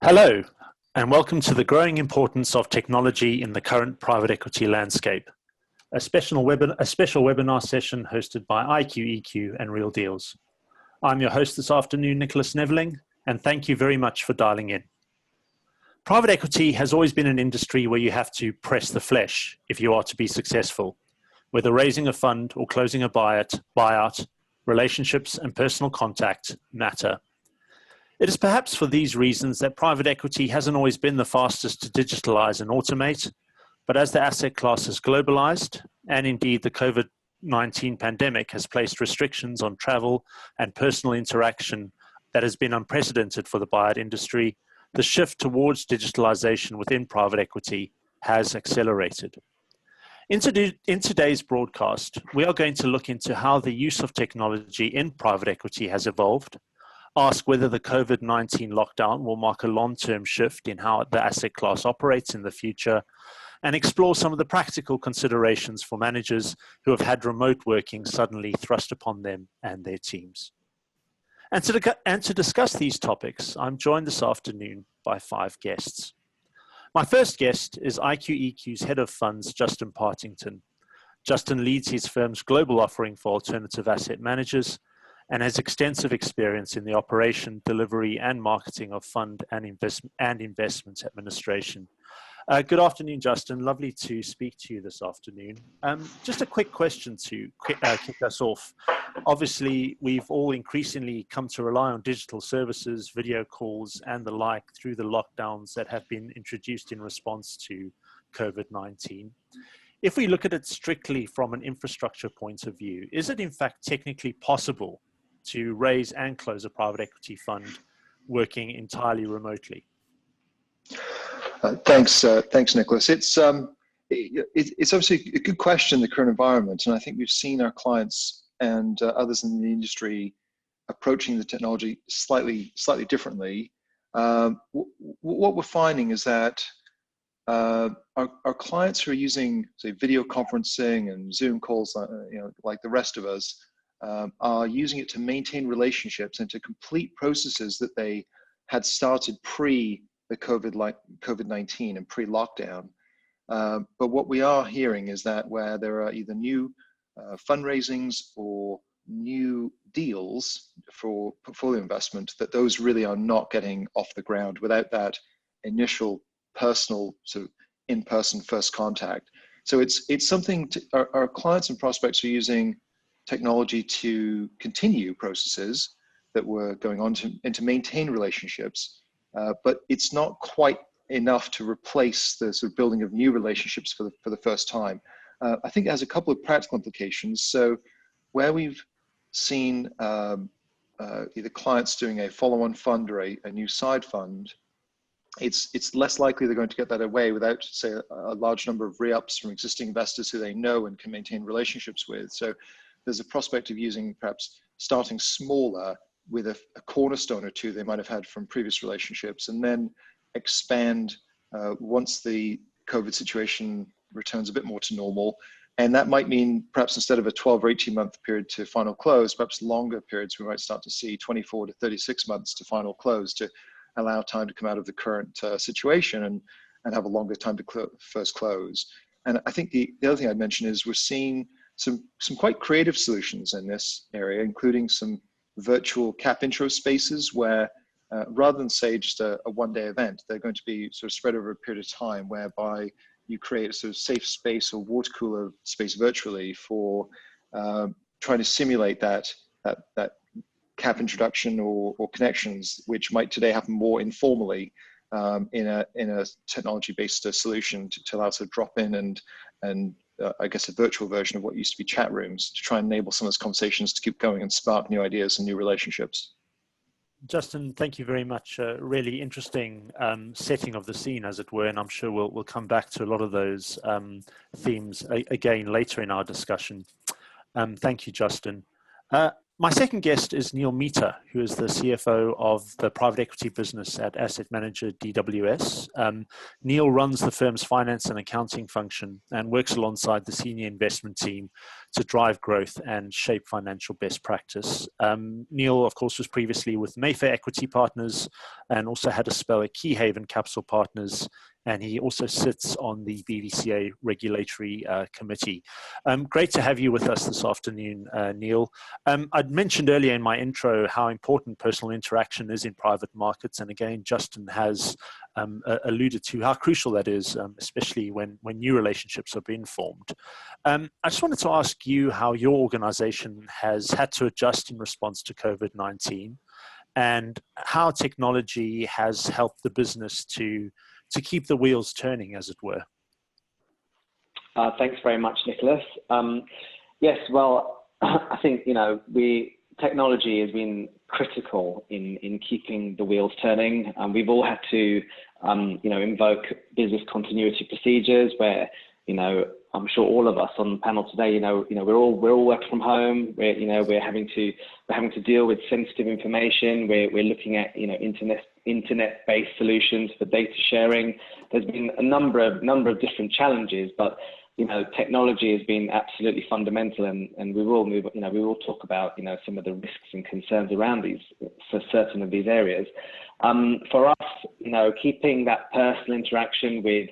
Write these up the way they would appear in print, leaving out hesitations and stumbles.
Hello, and welcome to the growing importance of technology in the current private equity landscape, a special webinar session hosted by IQEQ and Real Deals. I'm your host this afternoon, Nicholas Neveling, and thank you very much for dialing in. Private equity has always been an industry where you have to press the flesh if you are to be successful. Whether raising a fund or closing a buyout, relationships and personal contact matter. It is perhaps for these reasons that private equity hasn't always been the fastest to digitalize and automate, but as the asset class has globalized, and indeed the COVID-19 pandemic has placed restrictions on travel and personal interaction that has been unprecedented for the buyout industry, the shift towards digitalization within private equity has accelerated. In today's broadcast, we are going to look into how the use of technology in private equity has evolved, ask whether the COVID-19 lockdown will mark a long-term shift in how the asset class operates in the future, and explore some of the practical considerations for managers who have had remote working suddenly thrust upon them and their teams. And to discuss these topics, I'm joined this afternoon by 5 guests. My first guest is IQEQ's Head of Funds, Justin Partington. Justin leads his firm's global offering for alternative asset managers and has extensive experience in the operation, delivery, and marketing of fund and investment administration. Good afternoon, Justin. Lovely to speak to you this afternoon. Just a quick question to kick us off. Obviously, we've all increasingly come to rely on digital services, video calls, and the like through the lockdowns that have been introduced in response to COVID-19. If we look at it strictly from an infrastructure point of view, is it in fact technically possible to raise and close a private equity fund working entirely remotely? Thanks, Nicholas. It's obviously a good question in the current environment, and I think we've seen our clients and others in the industry approaching the technology slightly differently. What we're finding is that our clients who are using, say, video conferencing and Zoom calls, like the rest of us, are using it to maintain relationships and to complete processes that they had started pre the COVID-19 and pre-lockdown. But what we are hearing is that where there are either new fundraisings or new deals for portfolio investment, that those really are not getting off the ground without that initial personal, sort of in-person first contact. So it's something our clients and prospects are using technology to continue processes that were going on and to maintain relationships, but it's not quite enough to replace the sort of building of new relationships for the first time. I think it has a couple of practical implications. So where we've seen either clients doing a follow-on fund or a new side fund, it's less likely they're going to get that away without, say, a large number of re-ups from existing investors who they know and can maintain relationships with. So there's a prospect of perhaps starting smaller with a cornerstone or two they might have had from previous relationships, and then expand once the COVID situation returns a bit more to normal. And that might mean perhaps instead of a 12 or 18 month period to final close, perhaps longer periods we might start to see 24 to 36 months to final close, to allow time to come out of the current situation and have a longer time to first close. And I think the other thing I'd mention is we're seeing some quite creative solutions in this area, including some virtual cap intro spaces where rather than say just a one-day event, they're going to be sort of spread over a period of time, whereby you create a sort of safe space or water cooler space virtually for trying to simulate that cap introduction or connections, which might today happen more informally in a technology-based solution to allow us to drop in and I guess a virtual version of what used to be chat rooms to try and enable some of those conversations to keep going and spark new ideas and new relationships. Justin, thank you very much. Really interesting setting of the scene, as it were, and I'm sure we'll come back to a lot of those themes again later in our discussion. Thank you, Justin. My second guest is Neel Mehta, who is the CFO of the private equity business at asset manager DWS. Neel runs the firm's finance and accounting function and works alongside the senior investment team to drive growth and shape financial best practice. Neel, of course, was previously with Mayfair Equity Partners and also had a spell at Keyhaven Capital Partners, and he also sits on the BVCA Regulatory Committee. Great to have you with us this afternoon, Neel. I'd mentioned earlier in my intro how important personal interaction is in private markets, and again, Justin has alluded to how crucial that is, especially when new relationships are being formed. I just wanted to ask you how your organization has had to adjust in response to COVID-19 and how technology has helped the business to keep the wheels turning, as it were. Thanks very much, Nicholas. Yes, well, I think, technology has been critical in keeping the wheels turning. We've all had to, invoke business continuity procedures where, I'm sure all of us on the panel today, we're all working from home. We're having to deal with sensitive information. We're looking at, internet-based solutions for data sharing. There's been a number of different challenges, but technology has been absolutely fundamental, and we will talk about some of the risks and concerns around these for certain of these areas. For us, keeping that personal interaction with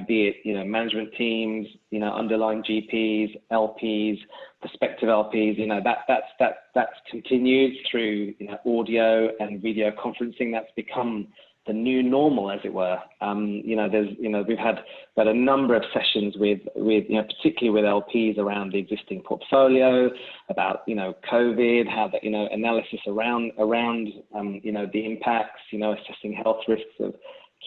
be it management teams, underlying GPs, LPs, prospective LPs, that's continued through audio and video conferencing. That's become the new normal, as it were. We've had a number of sessions with particularly with LPs around the existing portfolio, about COVID, how the analysis around the impacts, assessing health risks of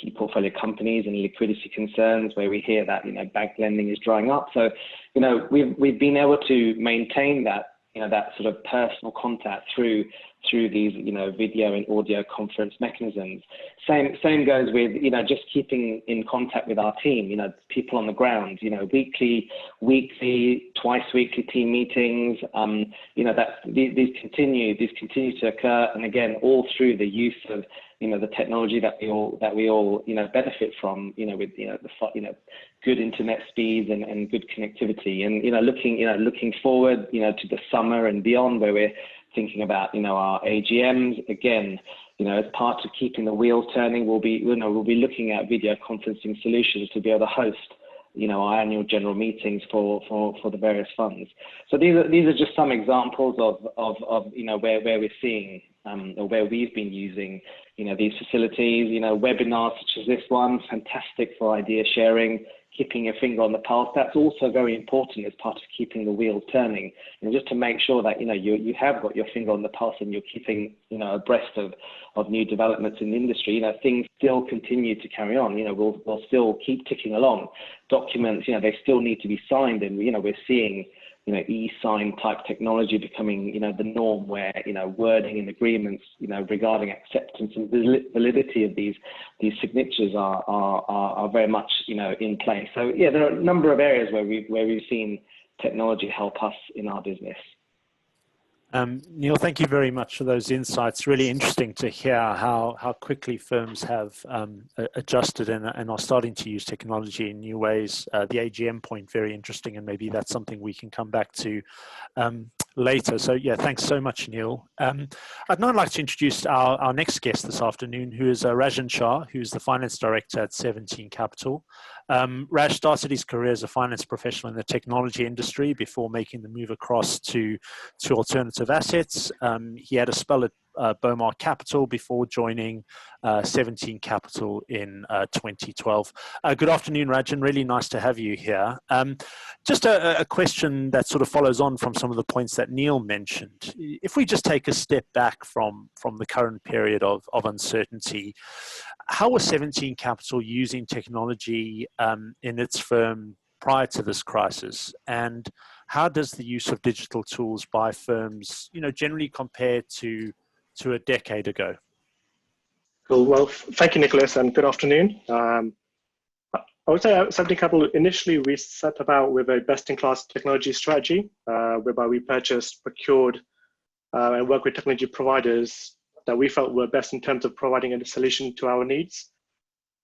key portfolio companies and liquidity concerns, where we hear that bank lending is drying up. So we've been able to maintain that that sort of personal contact through these video and audio conference mechanisms. Same goes with just keeping in contact with our team, people on the ground, weekly, twice weekly team meetings. These continue to occur, and again, all through the use of the technology that we all benefit from, with good internet speeds and good connectivity, and looking forward to the summer and beyond, where we're thinking about our AGMs. Again, as part of keeping the wheels turning, we'll be looking at video conferencing solutions to be able to host our annual general meetings for the various funds. So these are just some examples of where we're seeing or where we've been using these facilities. Webinars such as this one, fantastic for idea sharing, keeping your finger on the pulse. That's also very important as part of keeping the wheels turning, and just to make sure that you have got your finger on the pulse and you're keeping abreast of new developments in the industry. Things still continue to carry on. We'll still keep ticking along. Documents, they still need to be signed, and we're seeing e-sign type technology becoming the norm, where wording in agreements regarding acceptance and validity of these signatures are very much in place. So yeah, there are a number of areas where we've seen technology help us in our business. Neel, thank you very much for those insights. Really interesting to hear how quickly firms have adjusted and are starting to use technology in new ways. The AGM point, very interesting, and maybe that's something we can come back to later. So yeah, thanks so much, Neel. I'd now like to introduce our next guest this afternoon, who is Rajen Shah, who's the Finance Director at 17 Capital. Raj started his career as a finance professional in the technology industry before making the move across to alternative assets. He had a spell at Beaumont Capital before joining 17 Capital in 2012. Good afternoon, Rajen. Really nice to have you here. Just a question that sort of follows on from some of the points that Neel mentioned. If we just take a step back from the current period of uncertainty, how was 17 Capital using technology in its firm prior to this crisis, and how does the use of digital tools by firms, generally compare to a decade ago? Cool. Well, thank you, Nicholas, and good afternoon. I would say at 17 Capital, initially we set about with a best-in-class technology strategy, whereby we purchased, procured, and worked with technology providers that we felt were best in terms of providing a solution to our needs.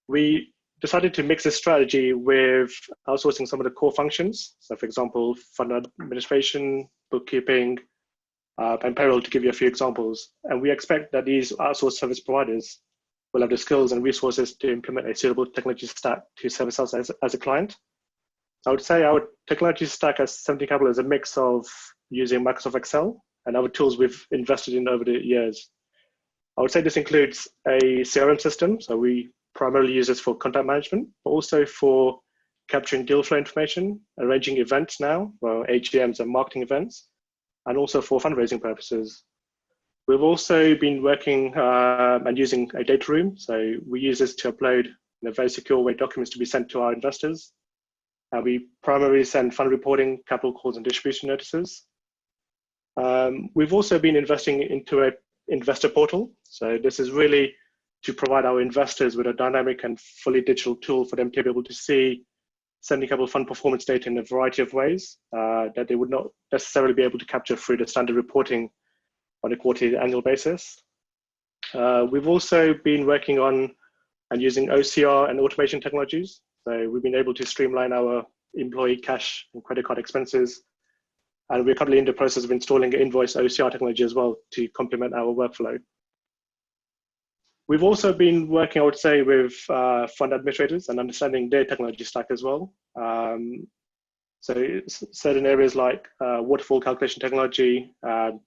We decided to mix this strategy with outsourcing some of the core functions. So for example, fund administration, bookkeeping, and payroll, to give you a few examples. And we expect that these outsourced service providers will have the skills and resources to implement a suitable technology stack to service us as a client. So I would say our technology stack as 70 Capital is a mix of using Microsoft Excel and other tools we've invested in over the years. I would say this includes a CRM system. So we primarily use this for contact management, but also for capturing deal flow information, arranging events now, well, AGMs and marketing events, and also for fundraising purposes. We've also been working and using a data room. So we use this to upload in a very secure way documents to be sent to our investors. We primarily send fund reporting, capital calls, and distribution notices. We've also been investing into an investor portal. So this is really to provide our investors with a dynamic and fully digital tool for them to be able to see 70 Capital fund performance data in a variety of ways that they would not necessarily be able to capture through the standard reporting on a quarterly annual basis. We've also been working on and using OCR and automation technologies. So we've been able to streamline our employee cash and credit card expenses. And we're currently in the process of installing invoice OCR technology as well to complement our workflow. We've also been working, I would say, with fund administrators and understanding their technology stack as well. So certain areas like waterfall calculation technology,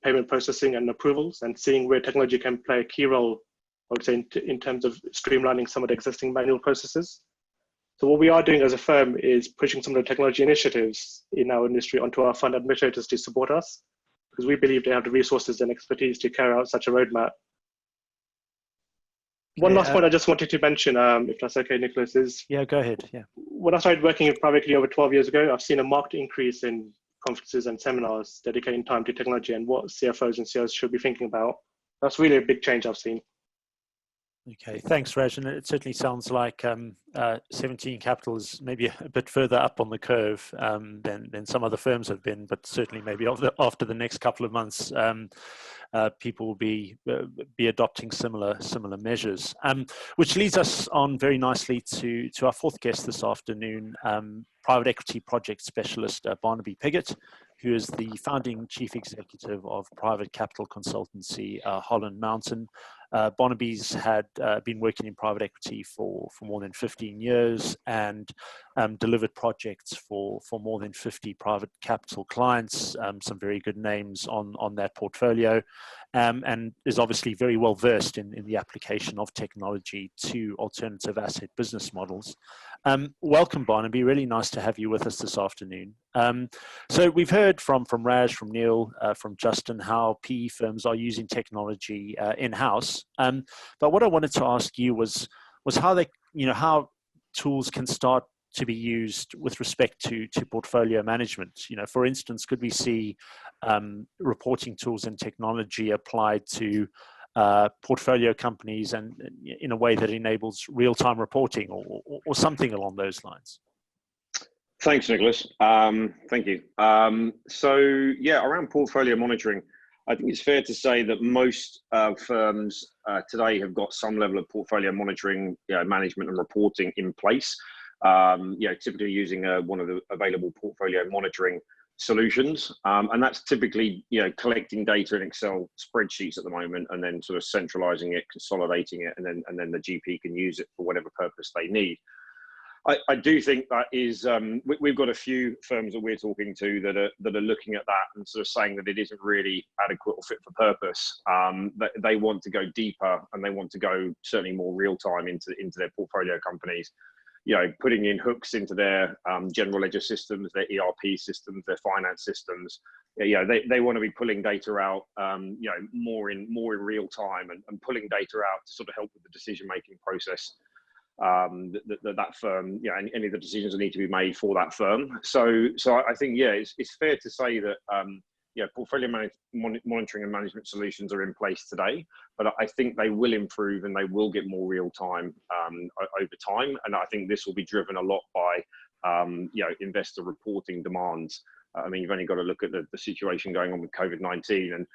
payment processing and approvals, and seeing where technology can play a key role, I would say, in terms of streamlining some of the existing manual processes. So what we are doing as a firm is pushing some of the technology initiatives in our industry onto our fund administrators to support us, because we believe they have the resources and expertise to carry out such a roadmap. One last point I just wanted to mention, if that's okay, Nicholas, is... Yeah, go ahead. Yeah. When I started working in private equity over 12 years ago, I've seen a marked increase in conferences and seminars dedicating time to technology and what CFOs and CEOs should be thinking about. That's really a big change I've seen. Okay, thanks, Rajen. It certainly sounds like 17 Capital is maybe a bit further up on the curve than some other firms have been, but certainly maybe after the next couple of months, people will be adopting similar measures. Which leads us on very nicely to our fourth guest this afternoon, private equity project specialist Barnaby Piggott, who is the founding chief executive of private capital consultancy Holland Mountain. Barnaby's had been working in private equity for more than 15 years and delivered projects for more than 50 private capital clients, some very good names on that portfolio, and is obviously very well versed in the application of technology to alternative asset business models. Welcome, Barnaby. Really nice to have you with us this afternoon. So we've heard from Raj, from Neel, from Justin, how PE firms are using technology in-house. But what I wanted to ask you was how how tools can start to be used with respect to portfolio management. For instance, could we see reporting tools and technology applied to portfolio companies and in a way that enables real-time reporting or something along those lines? Thanks, Nicholas. Thank you. So yeah, around portfolio monitoring, I think it's fair to say that most firms today have got some level of portfolio monitoring, management and reporting in place. Typically using one of the available portfolio monitoring solutions, and that's typically collecting data in Excel spreadsheets at the moment, and then sort of centralizing it, consolidating it, and then the GP can use it for whatever purpose they need. I do think that is we've got a few firms that we're talking to that are looking at that and sort of saying that it isn't really adequate or fit for purpose. That they want to go deeper and they want to go certainly more real time into their portfolio companies. Putting in hooks into their general ledger systems, their ERP systems, their finance systems. They want to be pulling data out, more in real time and pulling data out to sort of help with the decision making process. That firm, any of the decisions that need to be made for that firm. So I think it's fair to say that portfolio monitoring and management solutions are in place today, but I think they will improve and they will get more real time over time. And I think this will be driven a lot by investor reporting demands. I mean, you've only got to look at the situation going on with COVID-19, and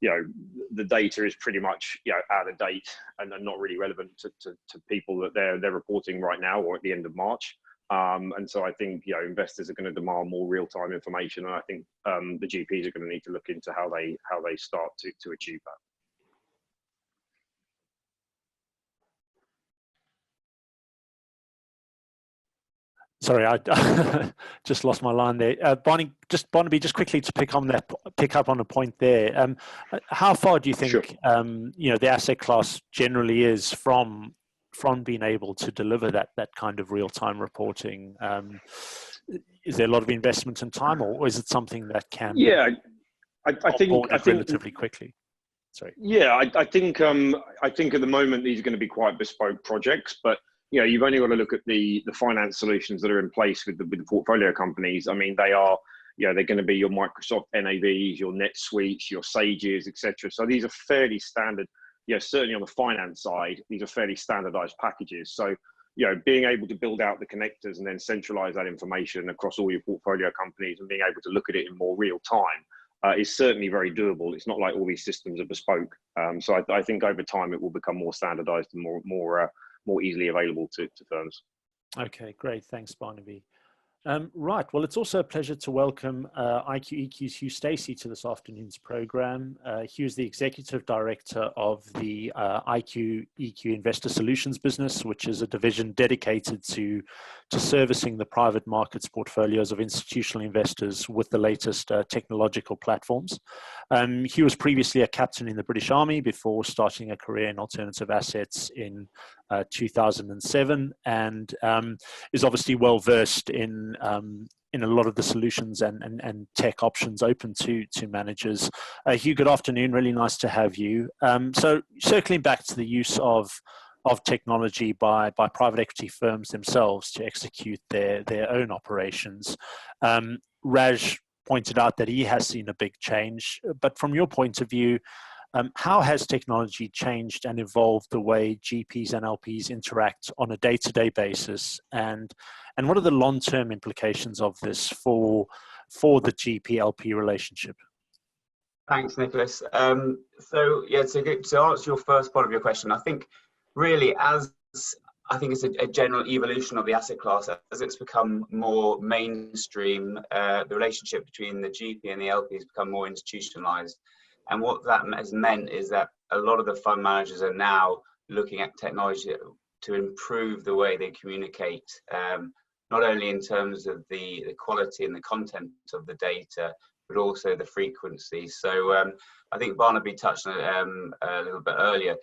the data is pretty much out of date and not really relevant to people that they're reporting right now or at the end of March. And so I think investors are going to demand more real-time information, and I think the GPs are going to need to look into how they start to achieve that. Sorry, I just lost my line there. Barnaby, just quickly to pick up on a point there. How far do you think Sure. The asset class generally is from being able to deliver that kind of real-time reporting? Is there a lot of investment and time, or is it something that can be I think relatively quickly? Sorry. Yeah, I think at the moment these are going to be quite bespoke projects, but you've only got to look at the finance solutions that are in place with the portfolio companies. I mean, they're going to be your Microsoft NAVs, your NetSuites, your Sages, etc. So these are fairly standard. Certainly on the finance side, these are fairly standardized packages. So being able to build out the connectors and then centralize that information across all your portfolio companies and being able to look at it in more real time is certainly very doable. It's not like all these systems are bespoke. So I think over time it will become more standardized and more easily available to firms. Okay, great. Thanks, Barnaby. Right. Well, it's also a pleasure to welcome IQ-EQ's Hugh Stacey to this afternoon's program. Hugh is the Executive Director of the IQ-EQ Investor Solutions business, which is a division dedicated to servicing the private markets portfolios of institutional investors with the latest technological platforms. Hugh was previously a captain in the British Army before starting a career in alternative assets in 2007, and is obviously well versed in a lot of the solutions and tech options open to managers. Hugh, good afternoon. Really nice to have you. So circling back to the use of technology by private equity firms themselves to execute their own operations. Raj pointed out that he has seen a big change, but from your point of view, how has technology changed and evolved the way GPs and LPs interact on a day-to-day basis, and what are the long-term implications of this for the GP-LP relationship? Thanks, Nicholas. So to answer your first part of your question, I think really I think it's a general evolution of the asset class as it's become more mainstream. The relationship between the GP and the LP has become more institutionalized. And what that has meant is that a lot of the fund managers are now looking at technology to improve the way they communicate, not only in terms of the quality and the content of the data, but also the frequency. So I think Barnaby touched on it a little bit earlier.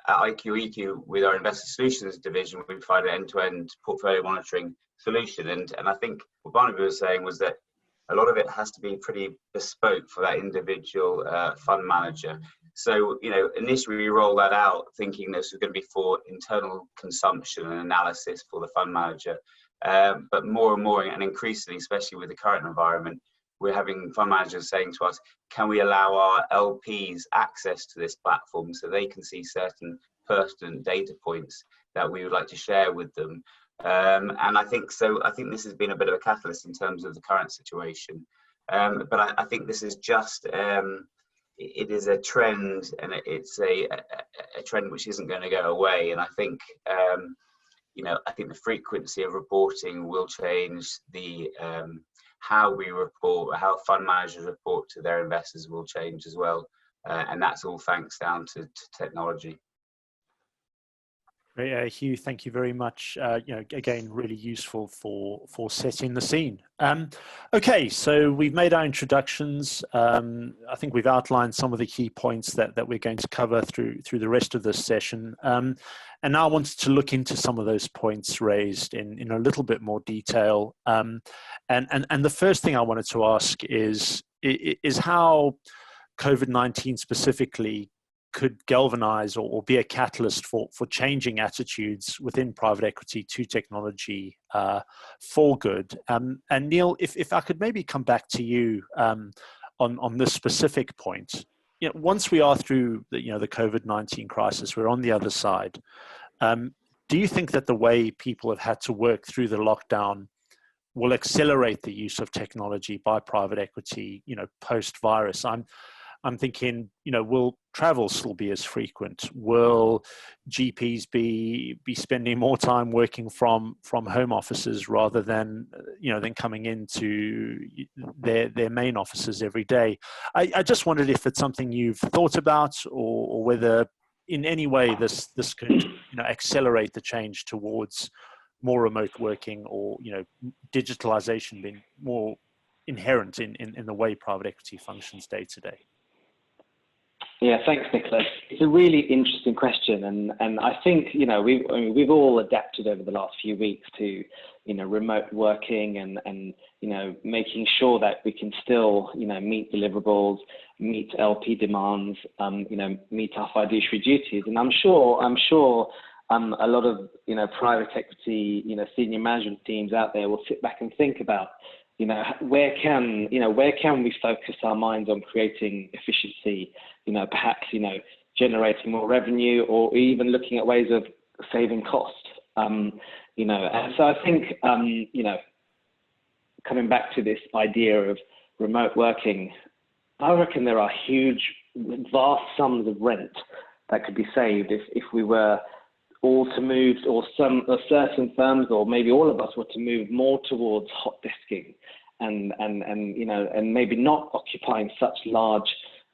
At IQ-EQ, with our Investor Solutions division, we provide an end-to-end portfolio monitoring solution. And I think what Barnaby was saying was that a lot of it has to be pretty bespoke for that individual fund manager. So, initially we rolled that out thinking this was going to be for internal consumption and analysis for the fund manager. But more and more, and increasingly, especially with the current environment, we're having fund managers saying to us, can we allow our LPs access to this platform so they can see certain pertinent data points that we would like to share with them? And I think this has been a bit of a catalyst in terms of the current situation. But I think this is just, it is a trend, and it's a trend which isn't going to go away. And I think, I think the frequency of reporting will change. The how we report, how fund managers report to their investors will change as well. And that's all thanks down to technology. Hugh, thank you very much. Again, really useful for setting the scene. Okay, so we've made our introductions. I think we've outlined some of the key points that we're going to cover through the rest of this session. And now I wanted to look into some of those points raised in a little bit more detail. And the first thing I wanted to ask is how COVID-19 specifically could galvanize or be a catalyst for changing attitudes within private equity to technology for good. And Neel, if I could maybe come back to you on this specific point. Once we are through the COVID-19 crisis, we're on the other side. Do you think that the way people have had to work through the lockdown will accelerate the use of technology by private equity, post-virus? I'm thinking, will travel still be as frequent? Will GPs be spending more time working from home offices rather than coming into their main offices every day? I just wondered if it's something you've thought about, or whether in any way this could accelerate the change towards more remote working, or digitalization being more inherent in the way private equity functions day to day. Yeah, thanks, Nicholas. It's a really interesting question, and I think we've all adapted over the last few weeks to remote working and making sure that we can still meet deliverables, meet LP demands, meet our fiduciary duties. And I'm sure a lot of private equity senior management teams out there will sit back and think about where can we focus our minds on creating efficiency, perhaps generating more revenue, or even looking at ways of saving cost. And so I think coming back to this idea of remote working, I reckon there are vast sums of rent that could be saved if we were all to move, or certain firms, or maybe all of us, were to move more towards hot desking and maybe not occupying such large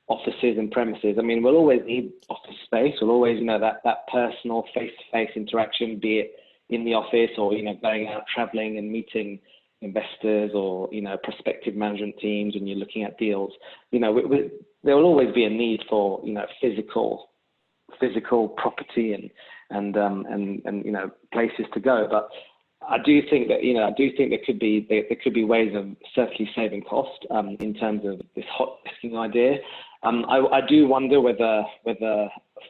offices and premises. I mean, we'll always need office space. We'll always that personal face-to-face interaction, be it in the office or going out traveling and meeting investors or prospective management teams, and you're looking at deals. There will always be a need for physical property and places to go. But I do think that there could be ways of certainly saving cost in terms of this hot desking idea. I do wonder whether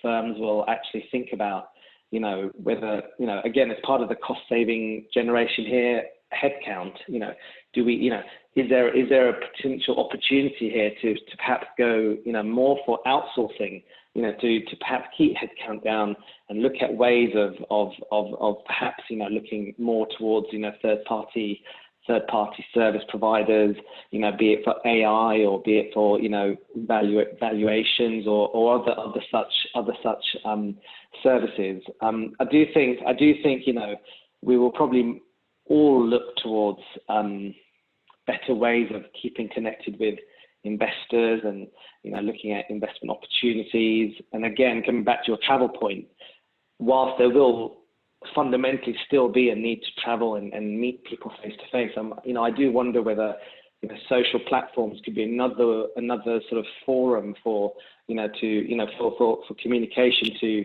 firms will actually think about whether again, as part of the cost saving generation here, headcount. Do we is there a potential opportunity here to perhaps go more for outsourcing? To perhaps keep headcount down and look at ways of perhaps looking more towards third party service providers, be it for AI or be it for valuations or other such services. I do think we will probably all look towards better ways of keeping connected with investors and looking at investment opportunities. And again, coming back to your travel point, whilst there will fundamentally still be a need to travel and meet people face to face, I do wonder whether social platforms could be another sort of forum for for communication to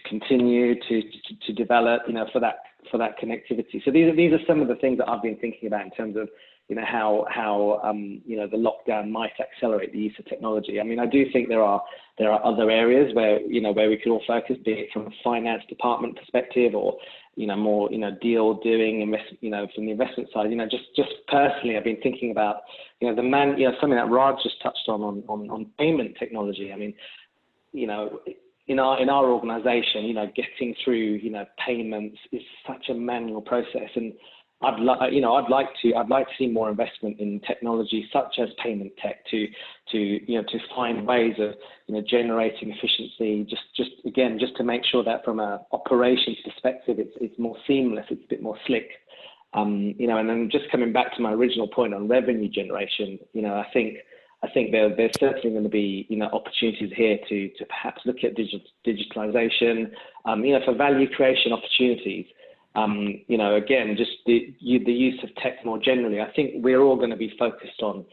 continue to develop for that connectivity. So these are some of the things that I've been thinking about in terms of how the lockdown might accelerate the use of technology. I mean, I do think there are other areas where we could all focus, be it from a finance department perspective or more deal doing from the investment side. Just personally, I've been thinking about something that Raj just touched on payment technology. I mean, in our organization, getting through payments is such a manual process, and I'd like to see more investment in technology such as payment tech to find ways of generating efficiency. Just to make sure that from an operations perspective, it's more seamless, it's a bit more slick. And then just coming back to my original point on revenue generation, I think there's certainly going to be opportunities here to perhaps look at digitalization, for value creation opportunities. Again, just the use of tech more generally. I think we're all going to be focused on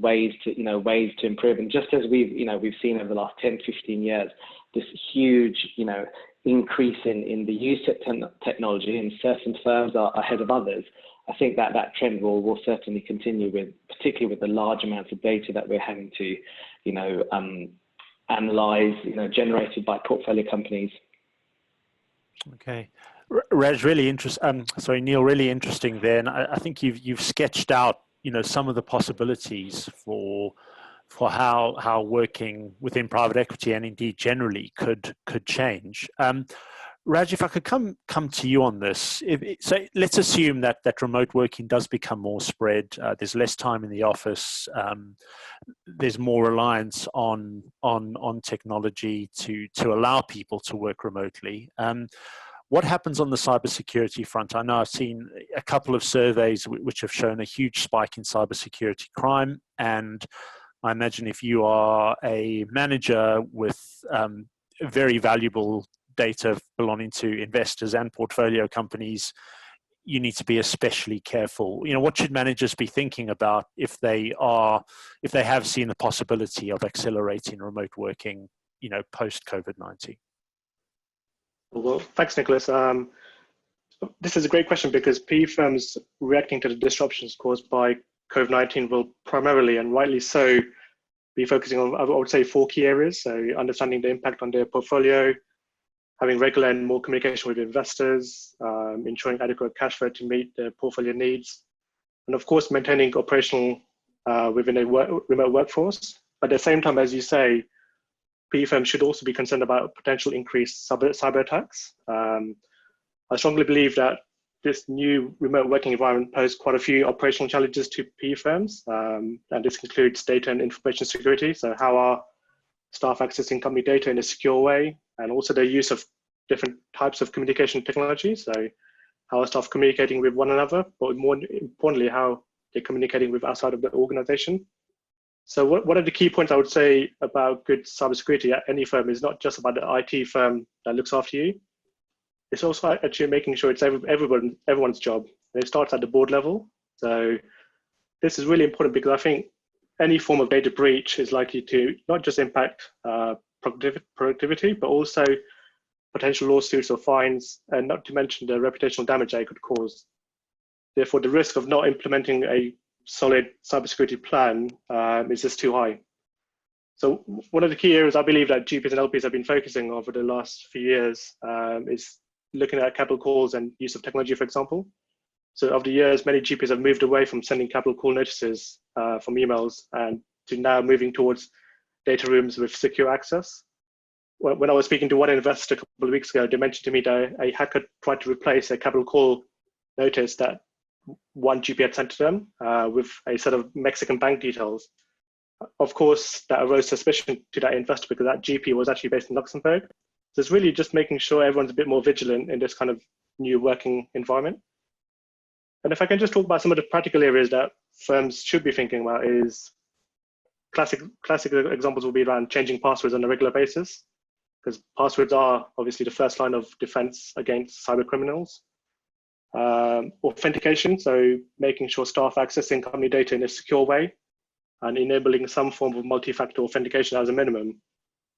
ways to improve. And just as we've seen over the last 10, 15 years, this huge increase in the use of technology, and certain firms are ahead of others. I think that trend will certainly continue, particularly with the large amounts of data that we're having to analyze, generated by portfolio companies. Okay. Raj, really interesting. Neel, really interesting there. And I think you've sketched out, some of the possibilities for how working within private equity and indeed generally could change. Raj, if I could come to you on this. So let's assume that remote working does become more spread. There's less time in the office. There's more reliance on technology to allow people to work remotely. What happens on the cybersecurity front? I know I've seen a couple of surveys which have shown a huge spike in cybersecurity crime, and I imagine if you are a manager with very valuable data belonging to investors and portfolio companies, you need to be especially careful. What should managers be thinking about if they have seen the possibility of accelerating remote working, post COVID-19? Well, thanks, Nicholas. This is a great question because PE firms reacting to the disruptions caused by COVID-19 will primarily, and rightly so, be focusing on, I would say, 4 key areas. So understanding the impact on their portfolio, having regular and more communication with investors, ensuring adequate cash flow to meet their portfolio needs, and of course, maintaining operational within a remote workforce. At the same time, as you say, PE firms should also be concerned about potential increased cyber attacks. I strongly believe that this new remote working environment poses quite a few operational challenges to PE firms, and this includes data and information security. So how are staff accessing company data in a secure way, and also the use of different types of communication technology. So how are staff communicating with one another, but more importantly, how they're communicating with outside of the organization. So what are the key points I would say about good cybersecurity at any firm is not just about the IT firm that looks after you. It's also actually making sure it's everyone's job. And it starts at the board level. So this is really important because I think any form of data breach is likely to not just impact productivity, but also potential lawsuits or fines, and not to mention the reputational damage that it could cause. Therefore, the risk of not implementing a solid cybersecurity plan is just too high. So one of the key areas I believe that GPs and LPs have been focusing on over the last few years is looking at capital calls and use of technology, for example. So over the years, many GPs have moved away from sending capital call notices from emails and to now moving towards data rooms with secure access. When I was speaking to one investor a couple of weeks ago, they mentioned to me that a hacker tried to replace a capital call notice that one GP had sent to them with a set of Mexican bank details. Of course, that arose suspicion to that investor because that GP was actually based in Luxembourg. So it's really just making sure everyone's a bit more vigilant in this kind of new working environment. And if I can just talk about some of the practical areas that firms should be thinking about is classic examples will be around changing passwords on a regular basis, because passwords are obviously the first line of defense against cyber criminals. Authentication, so making sure staff accessing company data in a secure way and enabling some form of multi-factor authentication as a minimum.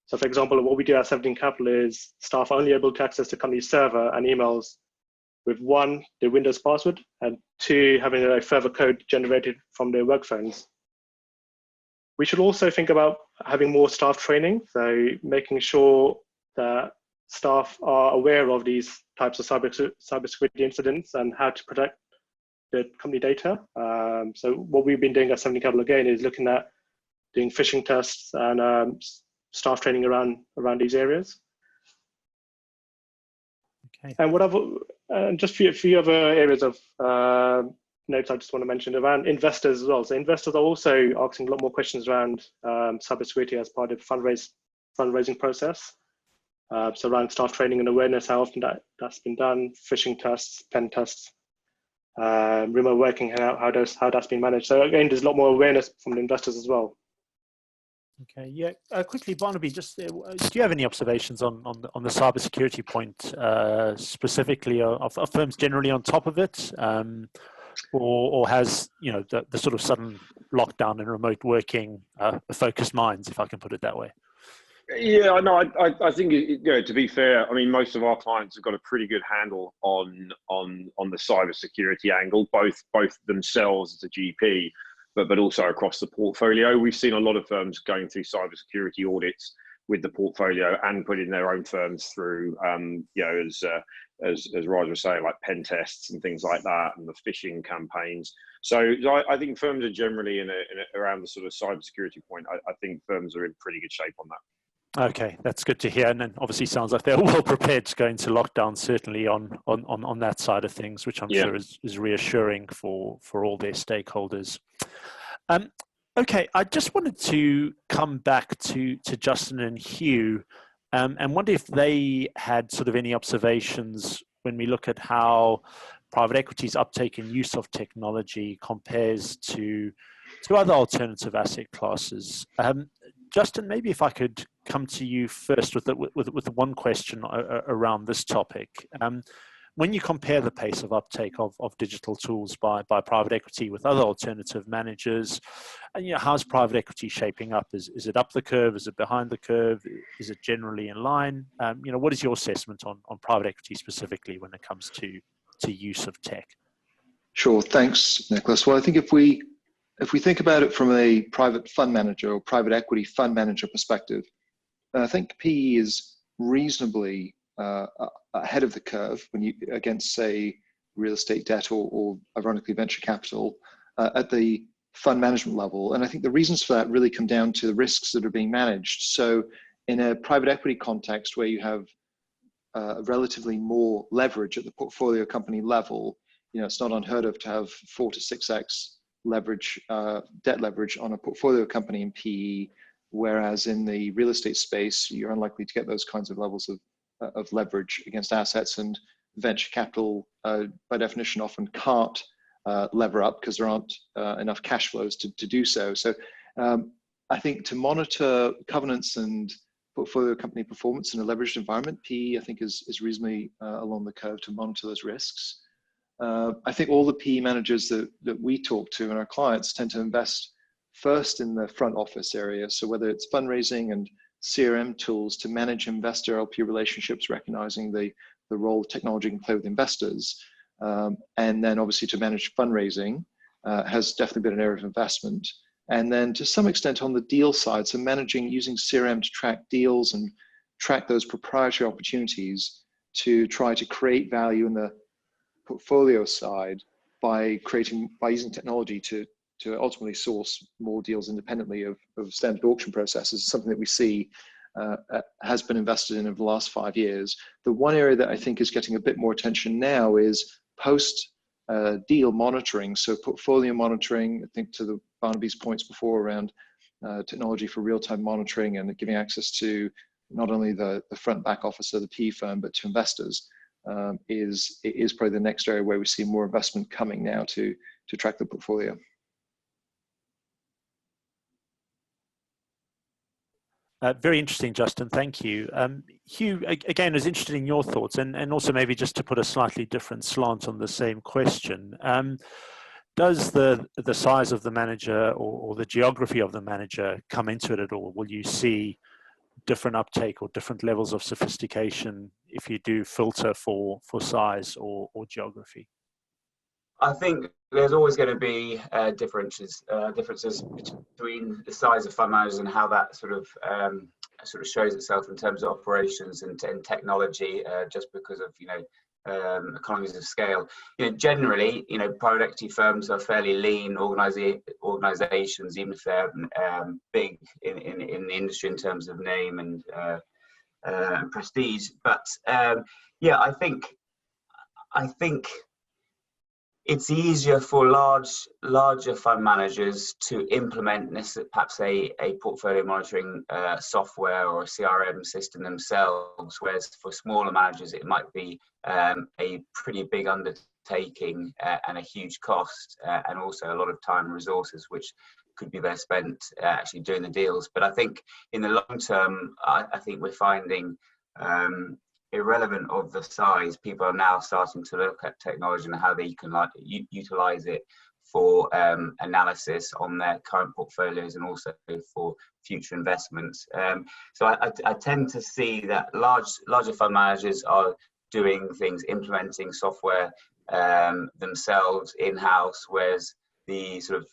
So for example, what we do at 17 Capital is staff are only able to access the company's server and emails with 1, the Windows password, and 2, having a further code generated from their work phones. We should also think about having more staff training, so making sure that staff are aware of these types of cybersecurity incidents and how to protect the company data. So what we've been doing at 17 Capital again is looking at doing phishing tests and staff training around these areas. Okay. And just a few other areas of notes I just want to mention around investors as well. So investors are also asking a lot more questions around cybersecurity as part of the fundraising process. So around staff training and awareness, how often that's been done, phishing tests, pen tests, remote working, how that's been managed. So again, there's a lot more awareness from the investors as well. Okay, yeah. Quickly, Barnaby, just do you have any observations on the cybersecurity point, specifically of firms generally on top of it, or has the sort of sudden lockdown and remote working focused minds, if I can put it that way? Yeah, no, I think to be fair, I mean, most of our clients have got a pretty good handle on the cybersecurity angle, both themselves as a GP, but also across the portfolio. We've seen a lot of firms going through cybersecurity audits with the portfolio and putting their own firms through, as Raj was saying, like pen tests and things like that, and the phishing campaigns. So I think firms are generally in around the sort of cybersecurity point. I think firms are in pretty good shape on that. Okay, that's good to hear, and then obviously sounds like they're well prepared to go into lockdown. Certainly on that side of things, which I'm sure is reassuring for all their stakeholders. Okay, I just wanted to come back to Justin and Hugh, and wonder if they had sort of any observations when we look at how private equity's uptake and use of technology compares to other alternative asset classes. Justin, maybe if I could come to you first with one question around this topic. When you compare the pace of uptake of digital tools by private equity with other alternative managers, and how's private equity shaping up? Is it up the curve? Is it behind the curve? Is it generally in line? What is your assessment on private equity specifically when it comes to use of tech? Sure, thanks, Nicholas. Well, I think if we think about it from a private fund manager or private equity fund manager perspective, I think PE is reasonably ahead of the curve when you against, say, real estate debt or ironically venture capital at the fund management level. And I think the reasons for that really come down to the risks that are being managed. So in a private equity context where you have relatively more leverage at the portfolio company level, it's not unheard of to have 4 to 6x leverage, debt leverage on a portfolio company in PE, whereas in the real estate space, you're unlikely to get those kinds of levels of leverage against assets, and venture capital, by definition, often can't lever up because there aren't enough cash flows to do so. So I think to monitor covenants and portfolio company performance in a leveraged environment, PE, I think, is reasonably along the curve to monitor those risks. I think all the PE managers that we talk to and our clients tend to invest first in the front office area. So whether it's fundraising and CRM tools to manage investor LP relationships, recognizing the role technology can play with investors, and then obviously to manage fundraising has definitely been an area of investment. And then to some extent on the deal side, so using CRM to track deals and track those proprietary opportunities to try to create value in the portfolio side by using technology to ultimately source more deals independently of standard auction processes, something that we see has been invested in over the last 5 years. The one area that I think is getting a bit more attention now is post deal monitoring. So portfolio monitoring, I think to the Barnaby's points before around technology for real-time monitoring and giving access to not only the front back office of the PE firm, but to investors. Is probably the next area where we see more investment coming now to track the portfolio. Very interesting, Justin. Thank you. Hugh, again, I was interested in your thoughts, and also maybe just to put a slightly different slant on the same question. Does the size of the manager or the geography of the manager come into it at all? Will you see different uptake or different levels of sophistication if you do filter for size or geography? I think there's always going to be differences between the size of fund managers and how that sort of shows itself in terms of operations and technology, just because of economies of scale. Generally, private equity firms are fairly lean organizations, even if they're big in the industry in terms of name and prestige. But yeah, I think it's easier for larger fund managers to implement perhaps a portfolio monitoring software or a CRM system themselves, whereas for smaller managers it might be a pretty big undertaking and a huge cost, and also a lot of time and resources which could be best spent actually doing the deals. But I think in the long term, I think we're finding irrelevant of the size, people are now starting to look at technology and how they can utilize it for analysis on their current portfolios and also for future investments. So I tend to see that larger fund managers are doing things, implementing software themselves in-house, whereas the sort of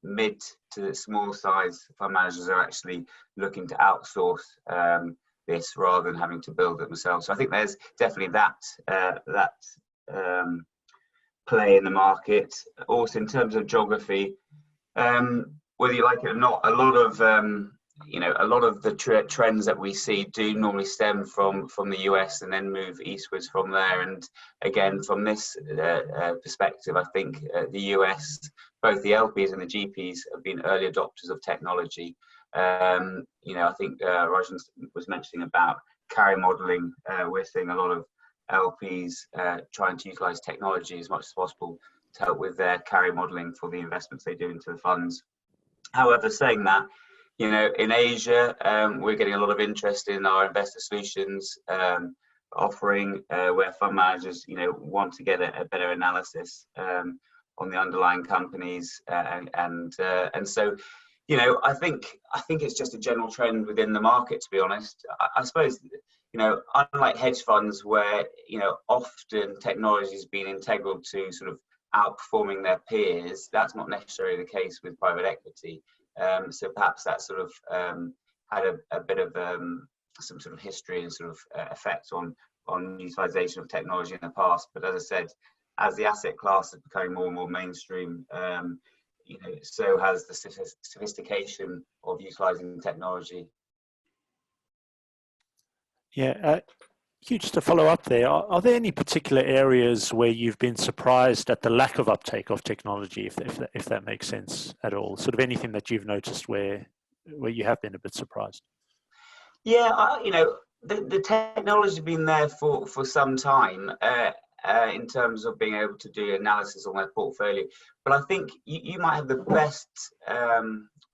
mid to small size fund managers are actually looking to outsource this rather than having to build it themselves. So I think there's definitely that play in the market. Also, in terms of geography, whether you like it or not, a lot of you know, a lot of the trends that we see do normally stem from the US and then move eastwards from there. And again, from this perspective, I think the US, both the LPs and the GPs have been early adopters of technology. You know, I think Rajen was mentioning about carry modeling. We're seeing a lot of LPs trying to utilize technology as much as possible to help with their carry modeling for the investments they do into the funds. However, saying that, you know, in Asia, we're getting a lot of interest in our investor solutions offering, where fund managers, you know, want to get a better analysis on the underlying companies, and so, you know, I think it's just a general trend within the market. To be honest, I suppose, you know, unlike hedge funds, where, you know, often technology has been integral to sort of outperforming their peers, that's not necessarily the case with private equity. So perhaps that sort of had a bit of some sort of history and sort of effect on utilization of technology in the past. But as I said, as the asset class is becoming more and more mainstream, you know, so has the sophistication of utilizing technology. Yeah, Hugh, just to follow up there, are there any particular areas where you've been surprised at the lack of uptake of technology, if that makes sense at all? Sort of anything that you've noticed where you have been a bit surprised? Yeah, you know, the technology has been there for some time in terms of being able to do analysis on their portfolio. But I think you might have the best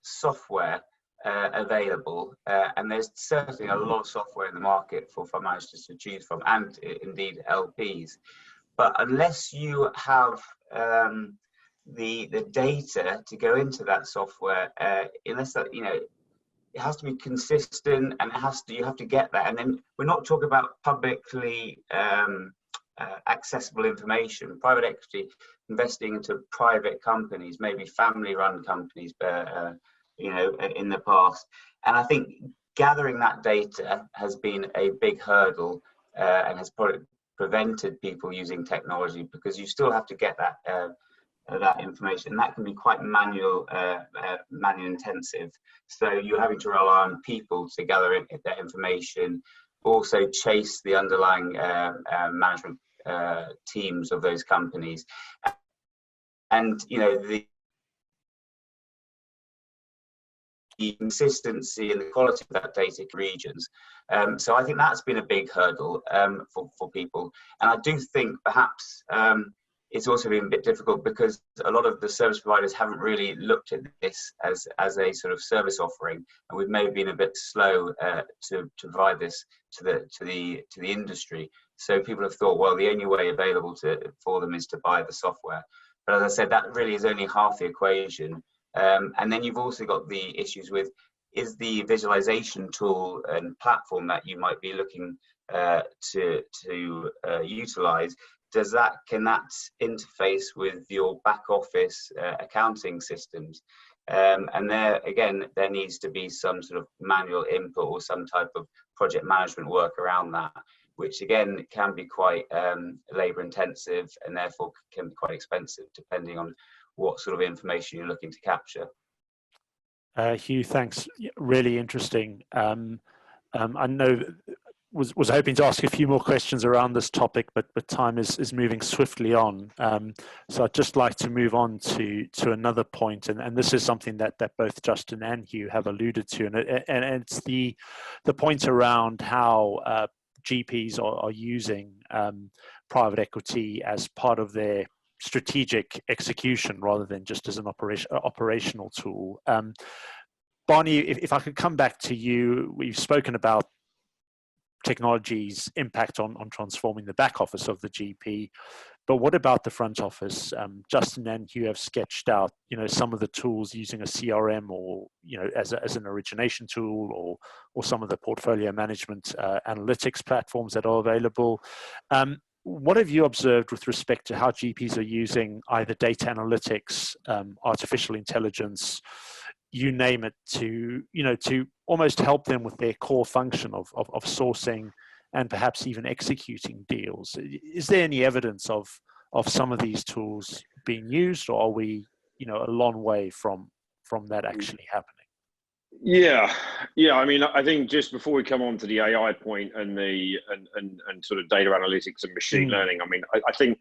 software available, and there's certainly a lot of software in the market for fund managers to choose from, and indeed LPs. But unless you have the data to go into that software, unless that, you know, it has to be consistent, and you have to get that. And then we're not talking about publicly accessible information. Private equity investing into private companies, maybe family-run companies, you know, in the past. And I think gathering that data has been a big hurdle, and has probably prevented people using technology, because you still have to get that information, and that can be quite manual intensive. So you're having to rely on people to gather that information, also chase the underlying management teams of those companies, and, you know, the consistency and the quality of that data regions. So I think that's been a big hurdle for people. And I do think perhaps it's also been a bit difficult because a lot of the service providers haven't really looked at this as a sort of service offering, and we've maybe been a bit slow to provide this to the industry. So people have thought, well, the only way available for them is to buy the software. But as I said, that really is only half the equation. And then you've also got the issues with, is the visualization tool and platform that you might be looking to utilize, can that interface with your back office accounting systems? And there again, there needs to be some sort of manual input or some type of project management work around that, which again can be quite labor intensive, and therefore can be quite expensive depending on what sort of information you're looking to capture. Hugh, thanks. Really interesting. I know was hoping to ask a few more questions around this topic, but time is moving swiftly on. So I'd just like to move on to another point, and this is something that both Justin and Hugh have alluded to, and it's the point around how GPs are using private equity as part of their strategic execution rather than just as an operational tool. Barney, if I could come back to you, we've spoken about technology's impact on transforming the back office of the GP, but what about the front office? Justin and Hugh have sketched out, you know, some of the tools using a CRM, or, you know, as an origination tool, or some of the portfolio management analytics platforms that are available. What have you observed with respect to how GPs are using either data analytics, artificial intelligence, you name it, to almost help them with their core function of sourcing and perhaps even executing deals? Is there any evidence of some of these tools being used, or are we, you know, a long way from that actually happening? Yeah. I mean, I think just before we come on to the AI point and the and sort of data analytics and machine learning, I mean, I think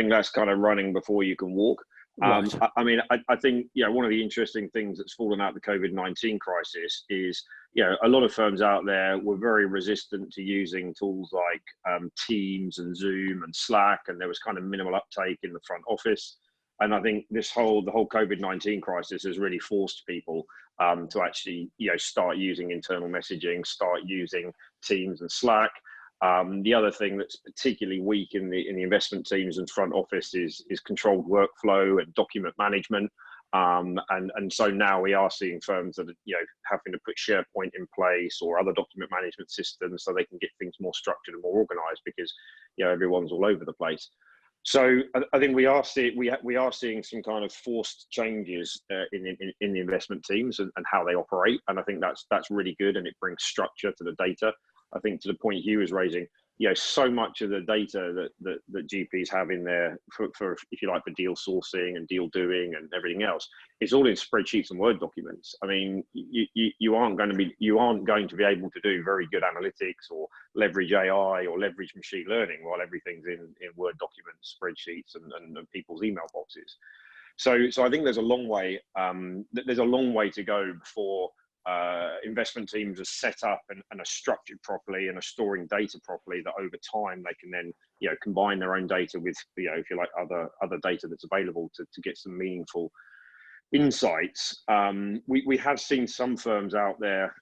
that's kind of running before you can walk. Right. I think one of the interesting things that's fallen out of the COVID-19 crisis is a lot of firms out there were very resistant to using tools like Teams and Zoom and Slack, and there was kind of minimal uptake in the front office. And I think the whole COVID-19 crisis has really forced people to actually start using internal messaging, start using Teams and Slack. The other thing that's particularly weak in the investment teams and front office is controlled workflow and document management. And so now we are seeing firms that are having to put SharePoint in place or other document management systems so they can get things more structured and more organized, because everyone's all over the place. So I think we are seeing some kind of forced changes in the investment teams and how they operate, and I think that's really good, and it brings structure to the data. I think to the point Hugh was raising, so much of the data that GPs have in there for if you like, for deal sourcing and deal doing and everything else, is all in spreadsheets and Word documents. I mean, you aren't going to be able to do very good analytics or leverage AI or leverage machine learning while everything's in Word documents, spreadsheets, and people's email boxes. So I think there's a long way to go before investment teams are set up and are structured properly and are storing data properly, that over time they can then combine their own data with if you like, other data that's available to get some meaningful insights. We have seen some firms out there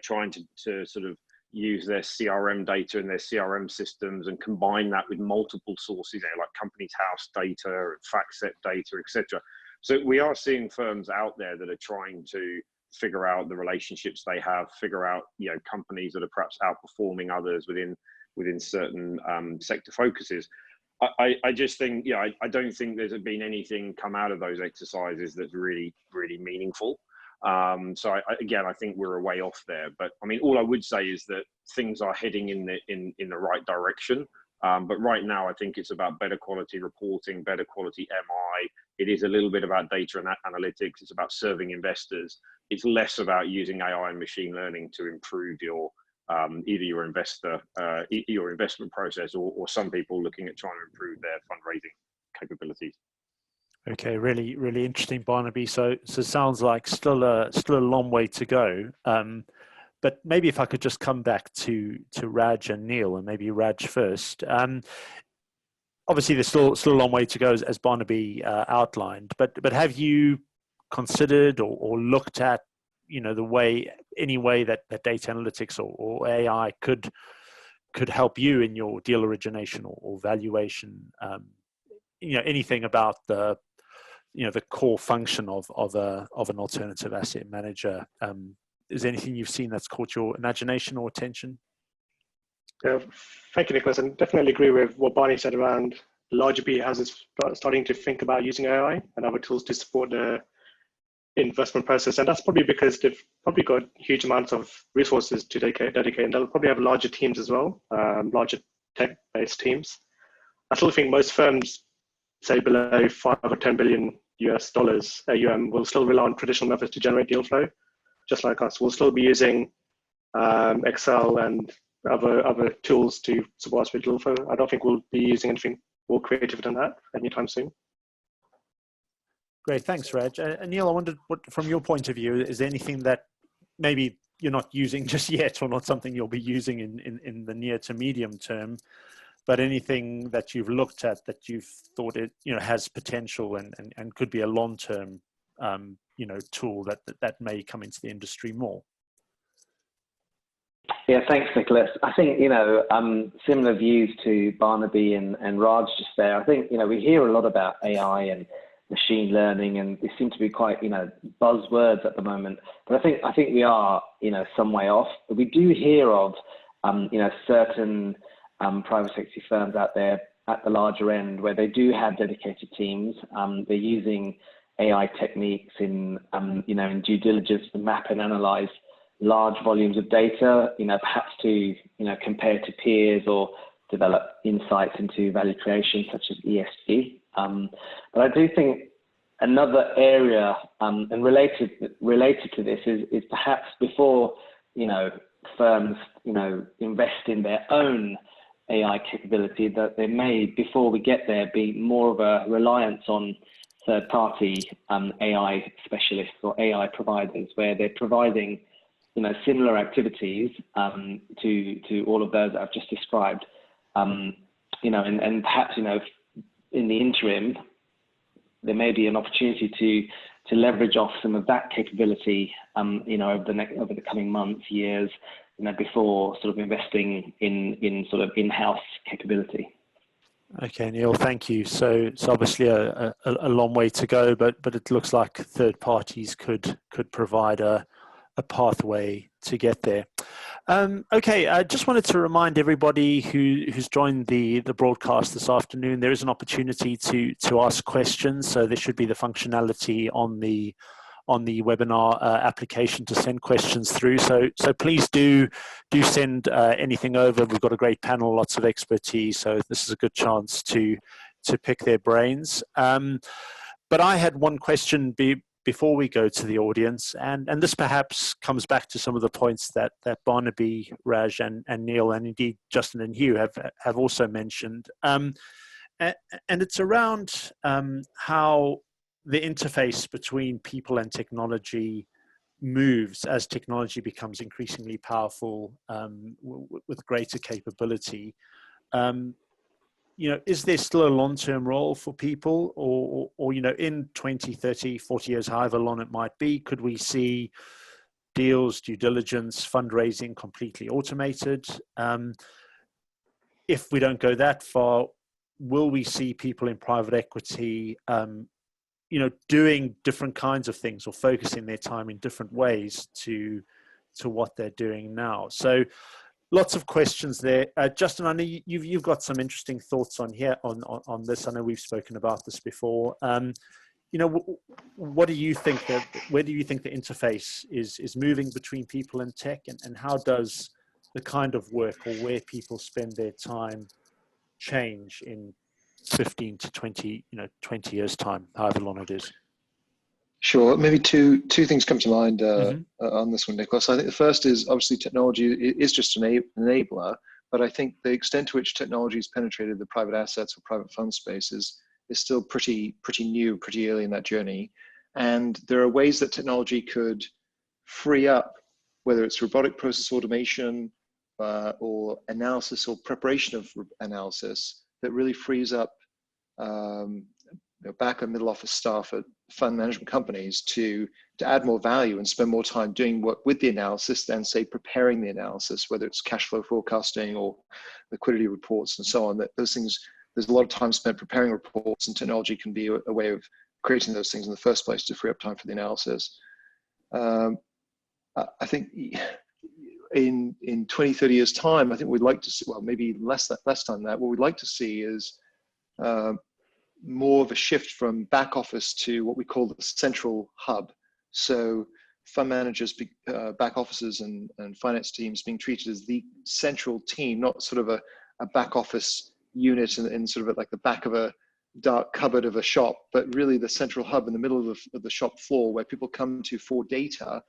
trying to sort of use their CRM data and their CRM systems and combine that with multiple sources, like company's house data and FactSet data, etc. So we are seeing firms out there that are trying to figure out the relationships they have, figure out companies that are perhaps outperforming others within certain sector focuses. I just think I don't think there's been anything come out of those exercises that's really meaningful. So I think we're a way off there. But I mean, all I would say is that things are heading in the right direction. But right now, I think it's about better quality reporting, better quality MI. It is a little bit about data and analytics. It's about serving investors. It's less about using AI and machine learning to improve your either your investment process, or some people looking at trying to improve their fundraising capabilities. Okay, really interesting, Barnaby. So it sounds like still a long way to go. But maybe if I could just come back to Raj and Neel, and maybe Raj first. Obviously, there's still a long way to go, as Barnaby outlined. But have you considered or looked at any way that data analytics or AI could help you in your deal origination or valuation? Anything about the core function of an alternative asset manager. Is there anything you've seen that's caught your imagination or attention? Thank you, Nicholas, and definitely agree with what Barney said around larger PE houses starting to think about using AI and other tools to support the investment process. And that's probably because they've probably got huge amounts of resources to dedicate, and they'll probably have larger teams as well, larger tech-based teams. I still think most firms, say below 5 or 10 billion US dollars AUM, will still rely on traditional methods to generate deal flow. Just like us, we'll still be using Excel and other tools to support us with deal flow. I don't think we'll be using anything more creative than that anytime soon. Great, thanks, Raj. And Neel, I wondered, what, from your point of view, is there anything that maybe you're not using just yet, or not something you'll be using in the near to medium term, but anything that you've looked at that you've thought it has potential and could be a long-term tool that may come into the industry more? Yeah, thanks, Nicholas. I think, similar views to Barnaby and Raj just there. I think, we hear a lot about AI and machine learning, and they seem to be quite, buzzwords at the moment. But I think we are, some way off. But we do hear of, certain private equity firms out there at the larger end where they do have dedicated teams. They're using AI techniques in due diligence to map and analyze large volumes of data, perhaps to, compare to peers or develop insights into value creation, such as ESG. But I do think another area, and related to this is perhaps before, firms, invest in their own AI capability, that there may, before we get there, be more of a reliance on third-party AI specialists or AI providers, where they're providing, similar activities to all of those that I've just described, and perhaps, in the interim, there may be an opportunity to leverage off some of that capability, over the coming months, years, before sort of investing in sort of in-house capability. Okay, Neil, thank you. So it's obviously a long way to go, but it looks like third parties could provide a pathway to get there. Okay, I just wanted to remind everybody who's joined the broadcast this afternoon, there is an opportunity to ask questions. So there should be the functionality on the webinar application to send questions through. So please do send anything over. We've got a great panel, lots of expertise. So this is a good chance to pick their brains. But I had one question before we go to the audience, and this perhaps comes back to some of the points that Barnaby, Raj, and Neil, and indeed Justin and Hugh have also mentioned. And it's around how the interface between people and technology moves as technology becomes increasingly powerful with greater capability. Is there still a long-term role for people, or in 20, 30, 40 years, however long it might be, could we see deals, due diligence, fundraising completely automated? If we don't go that far, will we see people in private equity, doing different kinds of things or focusing their time in different ways to what they're doing now? So lots of questions there. Justin, I know you've got some interesting thoughts on this. I know we've spoken about this before. What do you think where do you think the interface is moving between people and tech, and how does the kind of work or where people spend their time change in 15 to 20 years time, however long it is? Sure. Maybe two things come to mind on this one, Nicholas. I think the first is obviously technology is just an enabler, but I think the extent to which technology has penetrated the private assets or private fund space is still pretty new, pretty early in that journey. And there are ways that technology could free up, whether it's robotic process automation or analysis or preparation of analysis, that really frees up back and middle office staff at fund management companies to add more value and spend more time doing work with the analysis than, say, preparing the analysis, whether it's cash flow forecasting or liquidity reports and so on. That those things, there's a lot of time spent preparing reports, and technology can be a way of creating those things in the first place to free up time for the analysis. I think in 20, 30 years time, I think we'd like to see, well, maybe less time than that, what we'd like to see is more of a shift from back office to what we call the central hub. So fund managers, back offices and finance teams being treated as the central team, not sort of a back office unit in sort of like the back of a dark cupboard of a shop, but really the central hub in the middle of the shop floor where people come to for data,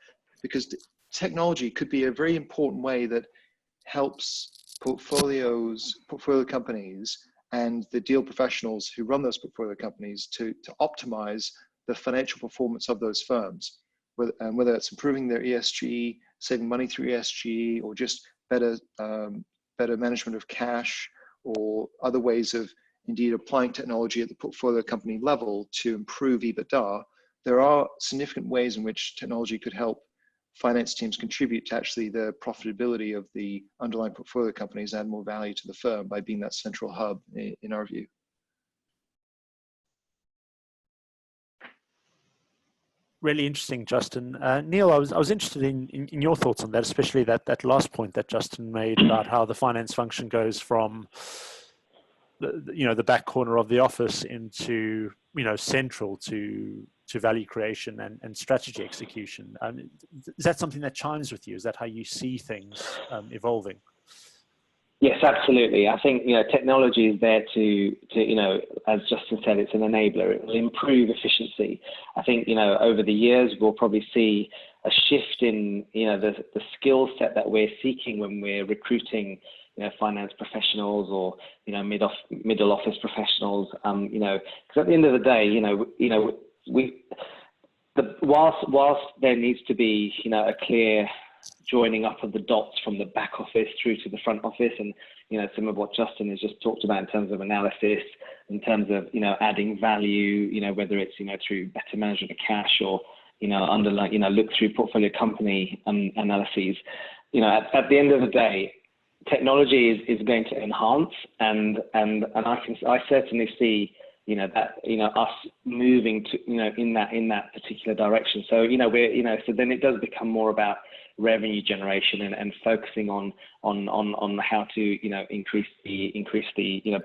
because technology could be a very important way that helps portfolio companies and the deal professionals who run those portfolio companies to optimize the financial performance of those firms, whether it's improving their ESG, saving money through ESG, or just better management of cash, or other ways of indeed applying technology at the portfolio company level to improve EBITDA. There are significant ways in which technology could help finance teams contribute to actually the profitability of the underlying portfolio companies, add more value to the firm by being that central hub, in our view. Really interesting, Justin. Neil, I was interested in your thoughts on that, especially that last point that Justin made about how the finance function goes from the back corner of the office into central to value creation and strategy execution. Is that something that chimes with you? Is that how you see things evolving? Yes, absolutely. I think, technology is there to as Justin said, it's an enabler. It will improve efficiency. I think, over the years, we'll probably see a shift in, the skill set that we're seeking when we're recruiting, finance professionals or, middle office professionals. Because at the end of the day, whilst there needs to be, a clear joining up of the dots from the back office through to the front office, and some of what Justin has just talked about in terms of analysis, in terms of adding value, whether it's through better management of cash or underlying look through portfolio company analyses. At the end of the day, technology is going to enhance, and I certainly see us moving to in that particular direction. So so then it does become more about revenue generation and focusing on how to increase the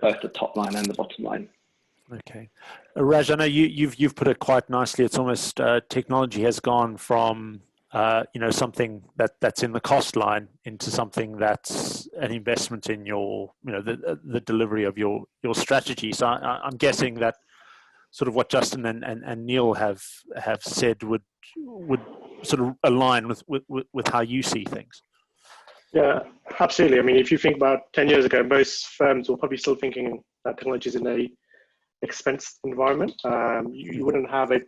both the top line and the bottom line. Okay, Raj, I know you've put it quite nicely. It's almost technology has gone from something that's in the cost line into something that's an investment in your the delivery of your strategy. So I'm guessing that sort of what Justin and Neel have said would sort of align with how you see things. Yeah, absolutely. I mean, if you think about 10 years ago, most firms were probably still thinking that technology is in a expense environment. You wouldn't have a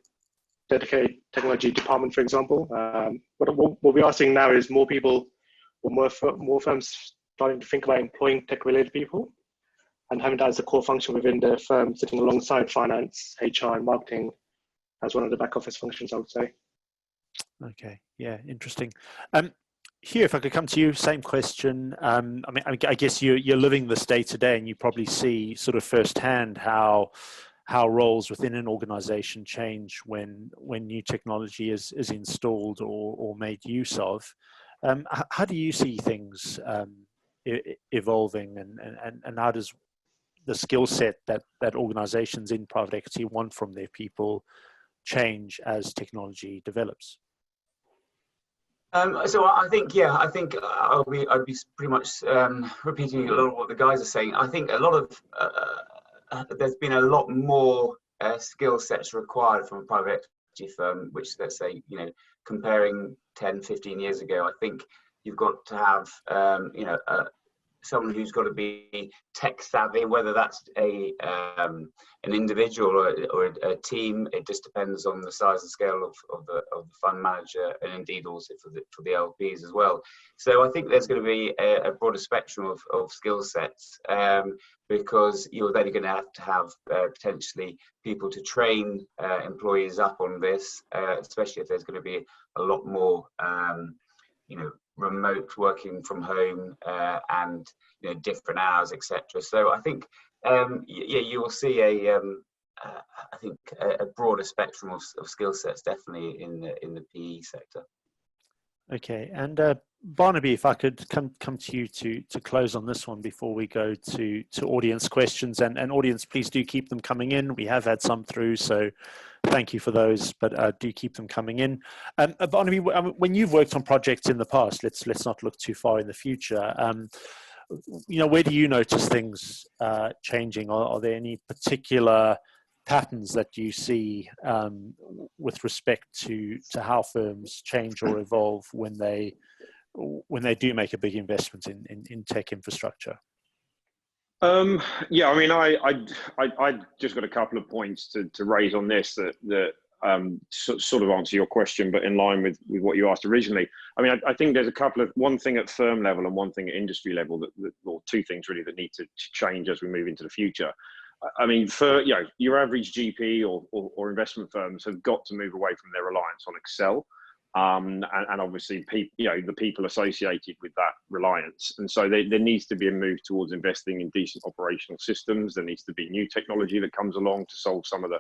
dedicated technology department, for example. What we are seeing now is more people, or more firms starting to think about employing tech-related people and having that as a core function within the firm, sitting alongside finance, HR, and marketing as one of the back office functions, I would say. Okay, yeah, interesting. Hugh, if I could come to you, same question. I mean, I guess you're living this day to day, and you probably see sort of firsthand how roles within an organization change when new technology is installed or made use of. How do you see things evolving, and how does the skill set that organizations in private equity want from their people change as technology develops? So I think I'd be pretty much repeating a lot of what the guys are saying. I think a lot of there's been a lot more skill sets required from a private equity firm, which, let's say, comparing 10, 15 years ago, I think you've got to have someone who's got to be tech savvy, whether that's an individual or a team. It just depends on the size and scale of the fund manager, and indeed also for the LPs as well. So I think there's going to be a broader spectrum of skill sets, because you're then going to have potentially people to train employees up on this, especially if there's going to be a lot more remote working from home and different hours, etc. So I think you will see a broader spectrum of skill sets, definitely in the PE sector. Okay, and Barnaby, if I could come to you to close on this one before we go to audience questions, and audience, please do keep them coming in. We have had some through, so thank you for those, but do keep them coming in. Barnaby, when you've worked on projects in the past, let's not look too far in the future. Where do you notice things changing? Are there any particular patterns that you see with respect to how firms change or evolve when they do make a big investment in tech infrastructure? Yeah, I mean, I just got a couple of points to raise on this that sort of answer your question, but in line with what you asked originally. I mean, I think there's one thing at firm level and one thing at industry level or two things really that need to change as we move into the future. I mean, for your average GP or investment firms have got to move away from their reliance on Excel, and obviously the people associated with that reliance. And so there needs to be a move towards investing in decent operational systems. There needs to be new technology that comes along to solve some of the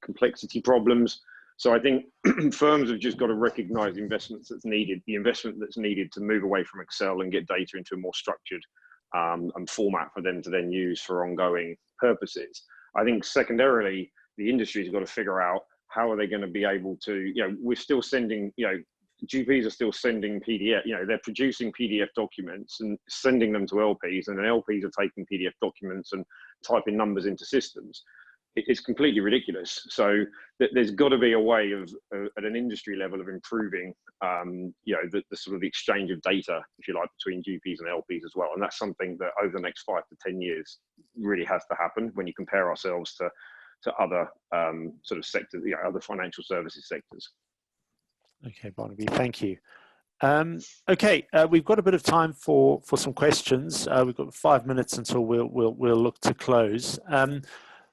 complexity problems. So I think firms have just got to recognise the investment that's needed to move away from Excel and get data into a more structured and format for them to then use for ongoing purposes. I think secondarily, the industry's got to figure out how are they going to be able to, we're still sending, GPs are still sending PDF, they're producing PDF documents and sending them to LPs, and then LPs are taking PDF documents and typing numbers into systems. It's completely ridiculous. So there's got to be a way of, at an industry level, of improving, the sort of the exchange of data, if you like, between GPs and LPs as well. And that's something that over the next 5 to 10 years really has to happen when you compare ourselves to other sort of sectors, other financial services sectors. Okay, Barnaby, thank you. Okay, we've got a bit of time for some questions. We've got 5 minutes until we'll look to close.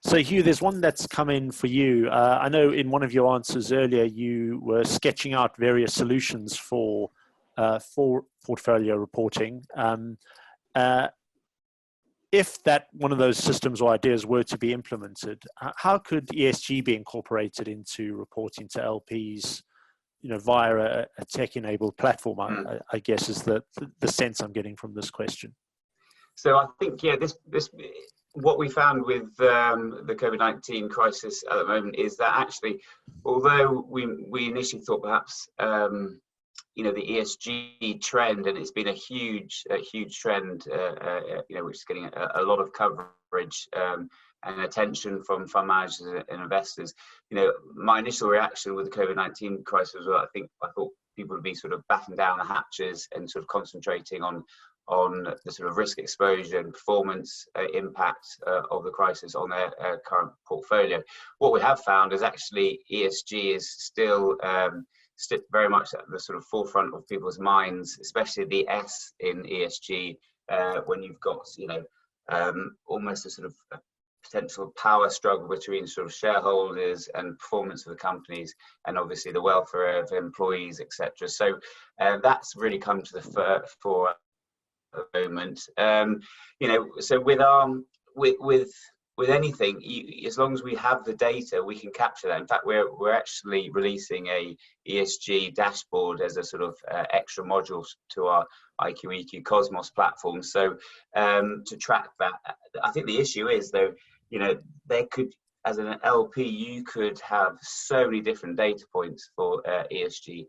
So Hugh, there's one that's come in for you. I know in one of your answers earlier, you were sketching out various solutions for portfolio reporting. If that one of those systems or ideas were to be implemented, how could ESG be incorporated into reporting to LPs, via a tech-enabled platform? I guess is the sense I'm getting from this question. So I think, this what we found with the COVID-19 crisis at the moment is that actually, although we initially thought perhaps the ESG trend, and it's been a huge trend, which is getting a lot of coverage and attention from fund managers and investors. My initial reaction with the COVID-19 crisis was, I thought people would be sort of batten down the hatches and sort of concentrating on the sort of risk exposure and performance impact of the crisis on their current portfolio. What we have found is actually ESG is still very much at the sort of forefront of people's minds, especially the S in ESG, when you've got almost a sort of potential power struggle between sort of shareholders and performance of the companies, and obviously the welfare of employees, etc. So that's really come to the fore at the moment. So with anything, as long as we have the data, we can capture that. In fact, we're actually releasing a ESG dashboard as a sort of extra module to our IQ-EQ Cosmos platform. So to track that, I think the issue is though, they could, as an LP, you could have so many different data points for ESG.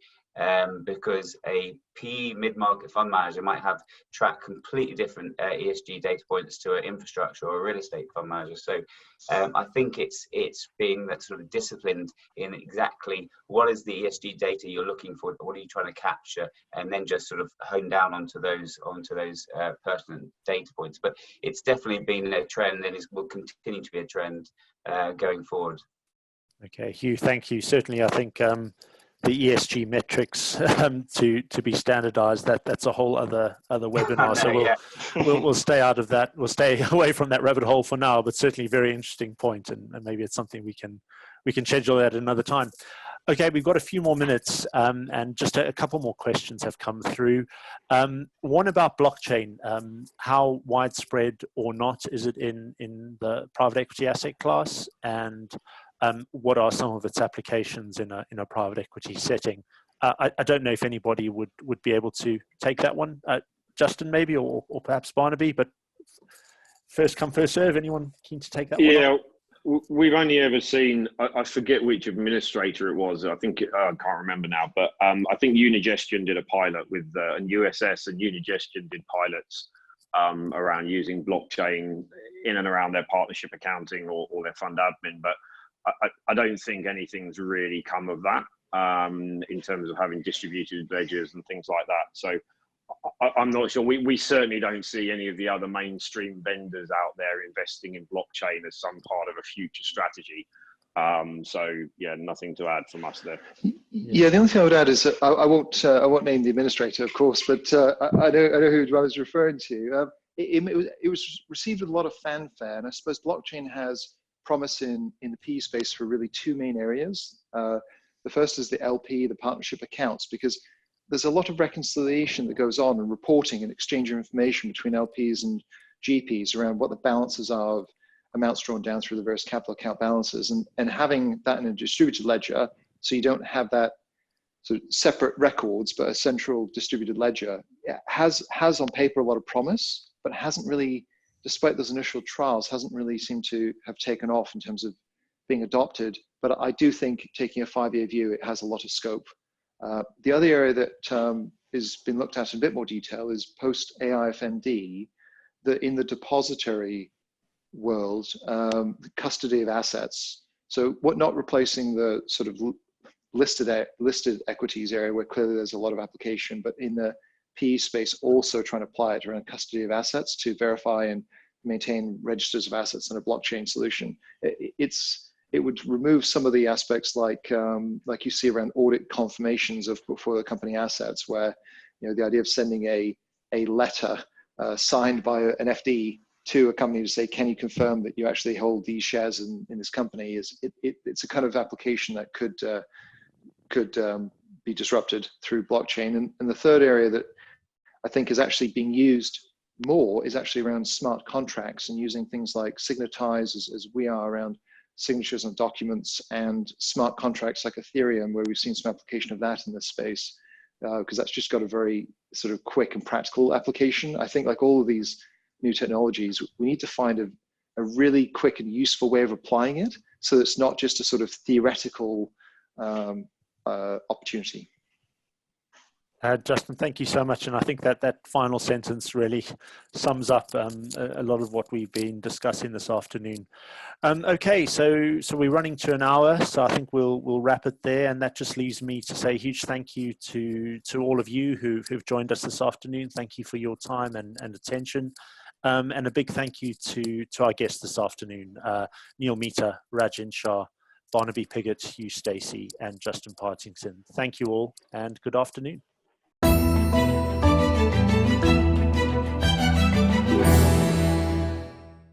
Because a PE mid-market fund manager might have tracked completely different ESG data points to an infrastructure or a real estate fund manager. So I think it's being that sort of disciplined in exactly what is the ESG data you're looking for, what are you trying to capture, and then just sort of hone down onto those pertinent data points. But it's definitely been a trend, and it will continue to be a trend going forward. Okay, Hugh, thank you. Certainly, I think the ESG metrics to be standardized, that's a whole other webinar. So we'll stay out of that. We'll stay away from that rabbit hole for now, but certainly very interesting point, and maybe it's something we can schedule at another time. Okay, we've got a few more minutes, and just a couple more questions have come through. One about blockchain. How widespread or not is it in the private equity asset class, and what are some of its applications in a private equity setting? I don't know if anybody would be able to take that one. Justin, maybe, or perhaps Barnaby, but first come, first serve. Anyone keen to take that one? Yeah, we've only ever seen, I forget which administrator it was. I think, I can't remember now, but I think Unigestion did a pilot with, and USS and Unigestion did pilots around using blockchain in and around their partnership accounting or their fund admin. But I don't think anything's really come of that in terms of having distributed ledgers and things like that. So I'm not sure. We certainly don't see any of the other mainstream vendors out there investing in blockchain as some part of a future strategy. So yeah, nothing to add from us there. Yeah, the only thing I would add is that I won't name the administrator, of course, but I know who I was referring to. It was received with a lot of fanfare, and I suppose blockchain has promise in the PE space for really two main areas. The first is the LP, the partnership accounts, because there's a lot of reconciliation that goes on and reporting and exchange of information between LPs and GPs around what the balances are of amounts drawn down through the various capital account balances, and having that in a distributed ledger, so you don't have that sort of separate records, but a central distributed ledger, has on paper a lot of promise, but hasn't really, despite those initial trials, hasn't really seemed to have taken off in terms of being adopted. But I do think, taking a 5-year view, it has a lot of scope The other area that has been looked at in a bit more detail is post-AIFMD, that in the depository world, the custody of assets. So not replacing the sort of listed equities area where clearly there's a lot of application, but in the PE space also trying to apply it around custody of assets to verify and maintain registers of assets in a blockchain solution. It would remove some of the aspects like you see around audit confirmations of portfolio company assets, where the idea of sending a letter signed by an FD to a company to say, can you confirm that you actually hold these shares in this company, it's a kind of application that could be disrupted through blockchain. And the third area that I think is actually being used more is actually around smart contracts and using things like Signatize as we are around signatures on documents, and smart contracts like Ethereum, where we've seen some application of that in this space, because that's just got a very sort of quick and practical application. I think like all of these new technologies, we need to find a really quick and useful way of applying it, so it's not just a sort of theoretical opportunity. Justin, thank you so much. And I think that final sentence really sums up a lot of what we've been discussing this afternoon. Okay, so we're running to an hour, so I think we'll wrap it there. And that just leaves me to say a huge thank you to all of you who've joined us this afternoon. Thank you for your time and attention. And a big thank you to our guests this afternoon, Neel Mehta, Rajen Shah, Barnaby Piggott, Hugh Stacey, and Justin Partington. Thank you all, and good afternoon.